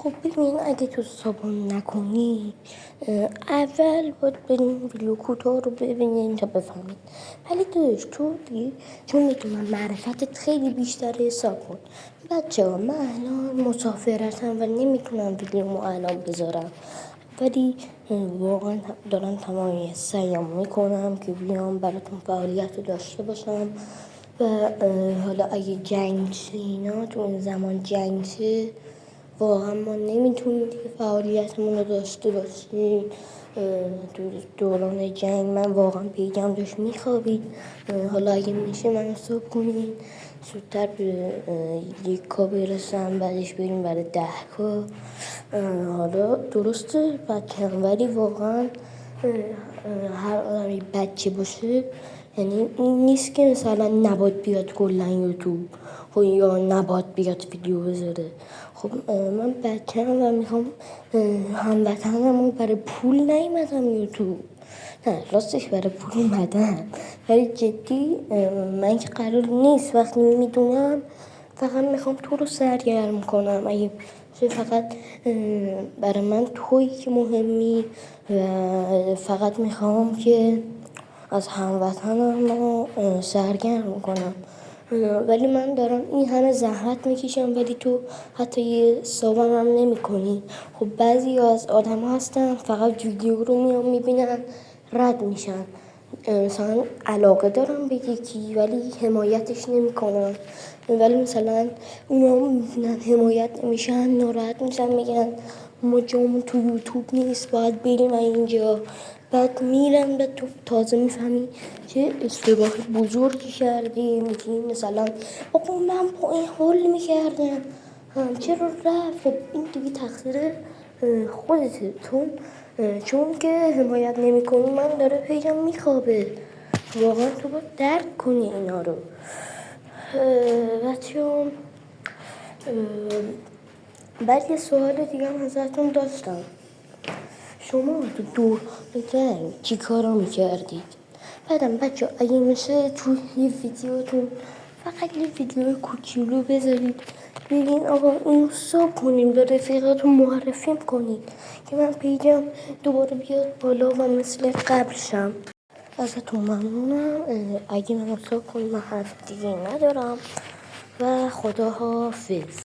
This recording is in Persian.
خب ببین اگه تو صابون نکنی اول باید بریم ویدیو کوتاه رو ببینین تا بفهمید. ولی تو دیگه چون میدونم معرفتت خیلی بیشتره صابون. بچه ها من الان مسافرتم و نمیتونم ویدیومو الان بذارم، ولی واقعا دارم تمامی سعیم میکنم که بیام براتون فعالیت رو داشته باشم. و حالا اگه جنگ شه اینا، تو این زمان جنگ شه واقعا ما نمیتونیم دیگه فعالیتمون رو داشته باشیم. تو دوران جنگ من واقعا پیجم داشت میخوابید. حالا اگه میشه منو صبح کنین زودتر به 1 برسم، بعدش بریم برای 10. حالا درسته بچه هم، ولی واقعا هر آدمی بچه باشه یعنی این نیست که مثلا نباید بیاد کلا یوتیوب یا نباید بیاد ویدیو بذاره. خب من بچه هم و میخوام هموطنم برای پول نیومدم یوتیوب، نه راستش برای پول اومدم، ولی جدی من که قرار نیست وقتی میدونم فقط میخوام تو رو سرگرم کنم. اگه فقط برای من تویی که مهمی و فقط میخوام که از هموطنم رو سرگرم کنم، ولی من دارم این همه زحمت میکشم ولی تو حتی یه صابم هم نمی کنی. خب بعضی از آدم ها هستن فقط ویدیو رو میان میبینن رد میشن، مثلا علاقه دارم به یکی ولی حمایتش نمی کنن، ولی مثلا اونا میبینن حمایت نمیشن ناراحت میشن، میگن ما جامون تو یوتیوب نیست باید بریم اینجا. بعد میرم و تو تازه میفهمی چه اشتباه بزرگی کردی. میگی مثلا آقا من با این حال میکردم چرا رفت؟ خب این دیگه تقصیر خودته، چون که حمایت نمی کنی من داره پیجم میخوابه. واقعا تو باید درک کنی اینا رو. بچه هم بعد یه سوال دیگه هم ازتون داشتم. شما تو دور جنگ چی کارا میکردید؟ بعدم بچه اگه میشه تو یه ویدیوتون فقط یه ویدیو کوچولو بذارید بگین آقا اینو ساب کنیم به رفیقاتون معرفیم کنید که من پیجم دوباره بیاد بالا و مثل قبل شم. ازتون ممنونم. اگه منو ساب کنید من حرف دیگه ندارم و خداحافظ.